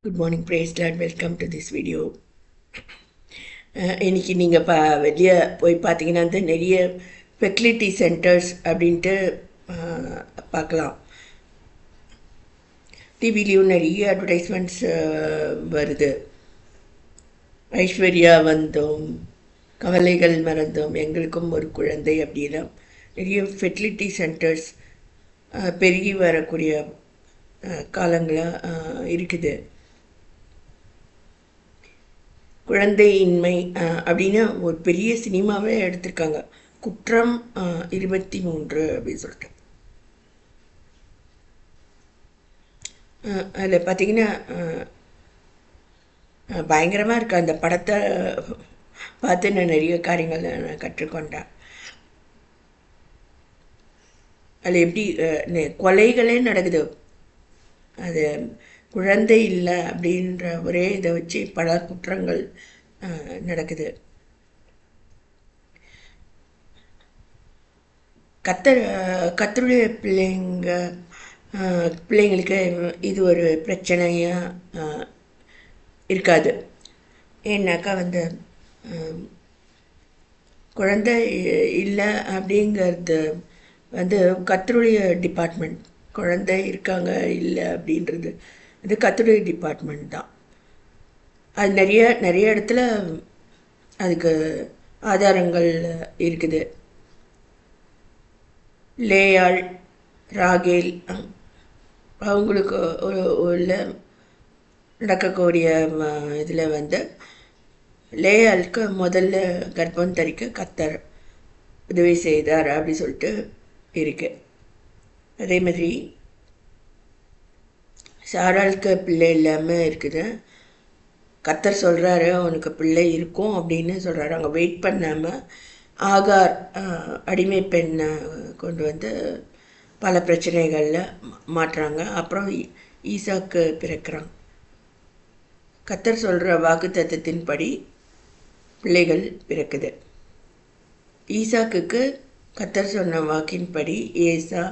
Good morning, praise God. Welcome to this video. இன்னைக்கு நீங்கள் வெளியே போய் பார்த்தீங்கன்னா வந்து நிறைய ஃபெர்டிலிட்டி சென்டர்ஸ் அப்படின்ட்டு பார்க்கலாம். டிவிலையும் நிறைய அட்வர்டைஸ்மெண்ட்ஸ் வருது. ஐஸ்வர்யா வந்தோம், கவலைகள் மறந்தோம், எங்களுக்கும் ஒரு குழந்தை அப்படின்னா நிறைய ஃபெர்டிலிட்டி சென்டர்ஸ் பெருகி வரக்கூடிய காலங்களாக இருக்குது. குழந்தையின்மை அப்படின்னு ஒரு பெரிய சினிமாவே எடுத்திருக்காங்க. குற்றம் 23 அப்படின்னு சொல்லிட்டு. அதில் பார்த்தீங்கன்னா பயங்கரமாக இருக்குது. அந்த படத்தை பார்த்து நான் நிறைய காரியங்கள் நான் கற்றுக்கொண்டேன். அதில் எப்படி கொலைகளே நடக்குது. அது குழந்தை இல்லை அப்படின்ற ஒரே இதை வச்சு பல குற்றங்கள் நடக்குது. கத்தருடைய பிள்ளைங்களுக்கு இது ஒரு பிரச்சனையாக இருக்காது. ஏன்னாக்கா வந்து குழந்தை இல்லை அப்படிங்கிறது வந்து கத்தருடைய டிபார்ட்மெண்ட். குழந்தை இருக்காங்க இல்லை அப்படின்றது அது கத்தருடைய டிபார்ட்மெண்ட் தான். அது நிறைய இடத்துல அதுக்கு ஆதாரங்கள் இருக்குது. லேயாள், ராகேல் அவங்களுக்கு உள்ள நடக்கக்கூடிய இதில் வந்து லேயாளுக்கு முதல்ல கர்ப்பம் தரிக்க கத்தர் உதவி செய்தார் அப்படி சொல்லிட்டு இருக்கு. அதே மாதிரி சாராளுக்கு பிள்ளை இல்லாமல் இருக்குது. கத்தர் சொல்கிறாரு அவனுக்கு பிள்ளை இருக்கும் அப்படின்னு சொல்கிறாரு. அவங்க வெயிட் பண்ணாமல் ஆகார் அடிமை பெண்ணை கொண்டு வந்து பல பிரச்சனைகளில் மாட்டுறாங்க. அப்புறம் ஈசாக்கு பிறக்கிறான். கத்தர் சொல்கிற வாக்கு தத்துவத்தின்படி பிள்ளைகள் பிறக்குது. ஈசாக்குக்கு கத்தர் சொன்ன வாக்கின்படி ஏசா,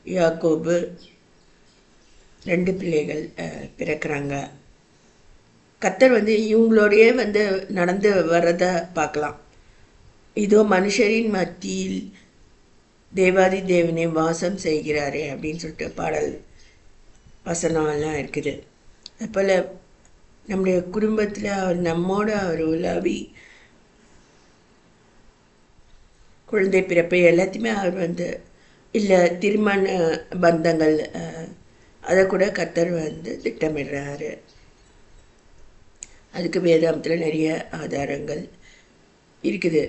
யாக்கோபு 2 பிள்ளைகள் பிறக்கிறாங்க. கத்தர் வந்து இவங்களோடையே வந்து நடந்து வர்றத பார்க்கலாம். இதோ மனுஷரின் மத்தியில் தேவாதி தேவனே வாசம் செய்கிறாரே அப்படின்னு சொல்லிட்டு பாடல் வசனம்லாம் இருக்குது. அதுபோல் நம்முடைய குடும்பத்தில் அவர் நம்மோட அவர் உலாவி குழந்தை பிறப்பு எல்லாத்தையுமே அவர் வந்து இல்லை திருமண பந்தங்கள் அதை கூட கத்தர் வந்து திட்டமிடுறாரு. அதுக்கு வேதாந்தத்தில் நிறைய ஆதாரங்கள் இருக்குது.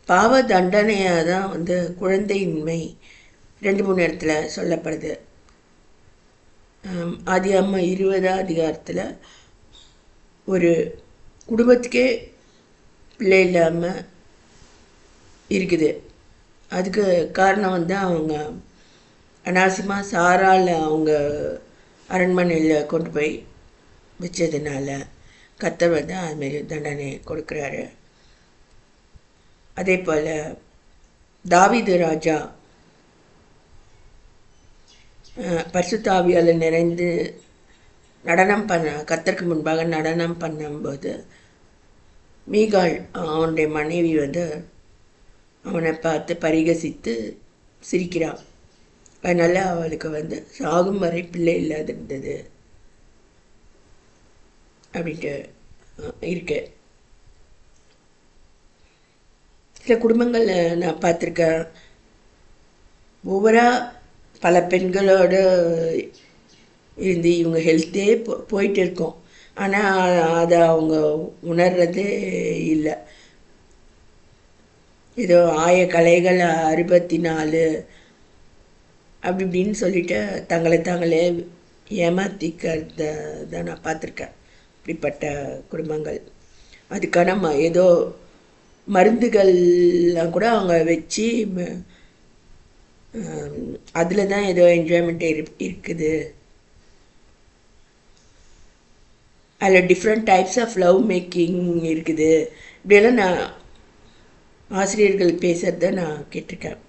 பாவ தண்டனையாக தான் வந்து குழந்தையின்மை 2-3 இடத்துல சொல்லப்படுது. ஆதியாகமம் 20ஆம் அதிகாரத்தில் ஒரு குடும்பத்துக்கே பிள்ளை இல்லாமல் இருக்குது. அதுக்கு காரணம் வந்து அவங்க அனாவசியமாக சாரால் அவங்க அரண்மனையில் கொண்டு போய் வச்சதுனால கத்தர் வந்து அதுமாரி தண்டனை கொடுக்குறாரு. அதே போல் தாவீது ராஜா பரிசுத்த நிறைந்து நடனம் கத்தருக்கு முன்பாக நடனம் பண்ணும்போது மீகாள் அவனுடைய மனைவி வந்து அவனை பார்த்து பரிகசித்து சிரிக்கிறான். அதனால் அவளுக்கு வந்து சாகும் வரை பிள்ளை இல்லாது இருந்தது அப்படின்ட்டு இருக்கு. சில குடும்பங்களில் நான் பார்த்துருக்கேன். ஓவராக பல பெண்களோட இருந்து இவங்க ஹெல்த்தே போயிட்டு இருக்கோம். ஆனால் அதை அவங்க உணர்றதே இல்லை. ஏதோ கலைகள் 64 அப்படி இப்படின்னு சொல்லிட்டு தாங்களே ஏமாத்திக்கிறத தான் நான் பார்த்துருக்கேன். இப்படிப்பட்ட குடும்பங்கள் அதுக்கான ஏதோ மருந்துகள்லாம் கூட அவங்க வச்சு அதில் தான் ஏதோ என்ஜாய்மெண்ட் இருக்குது. அதில் different types of love making இருக்குது. இப்படியெல்லாம் நான் ஆசிரியர்கள் பேசுகிறத நான் கேட்டிருக்கேன்.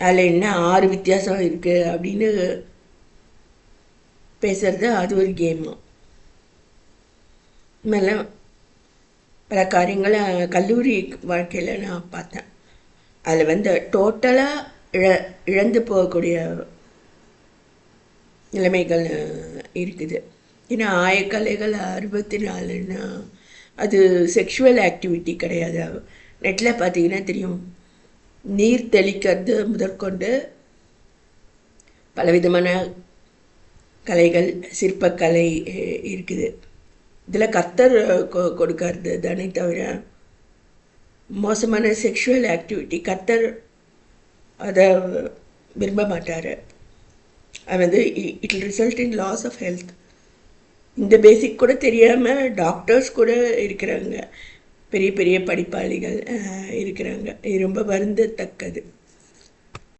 அதில் என்ன 6 வித்தியாசம் இருக்குது அப்படின்னு பேசுறது, அது ஒரு கேமு. மேலே பல காரியங்களை கல்லூரி வாழ்க்கையில் நான் பார்த்தேன். அதில் டோட்டலாக இழந்து போகக்கூடிய நிலைமைகள் இருக்குது. ஏன்னா ஆயக்கலைகள் 64ன்னா அது செக்ஷுவல் ஆக்டிவிட்டி கிடையாது. நெட்டில் பார்த்தீங்கன்னா தெரியும், நீர் தெளிக்கிறது முதற்கொண்டு பலவிதமான கலைகள், சிற்பக்கலை இருக்குது. இதில் கர்த்தர் கொடுக்கறது தானே தவிர மோசமான செக்ஷுவல் ஆக்டிவிட்டி கர்த்தர் அதை விரும்ப மாட்டார். அது it will result in loss of health. இந்த பேசிக் கூட தெரியாமல் டாக்டர்ஸ் கூட இருக்கிறாங்க, பெரிய பெரிய படிப்பாளிகள் இருக்கிறாங்க. இது ரொம்ப வருந்தத்தக்கது.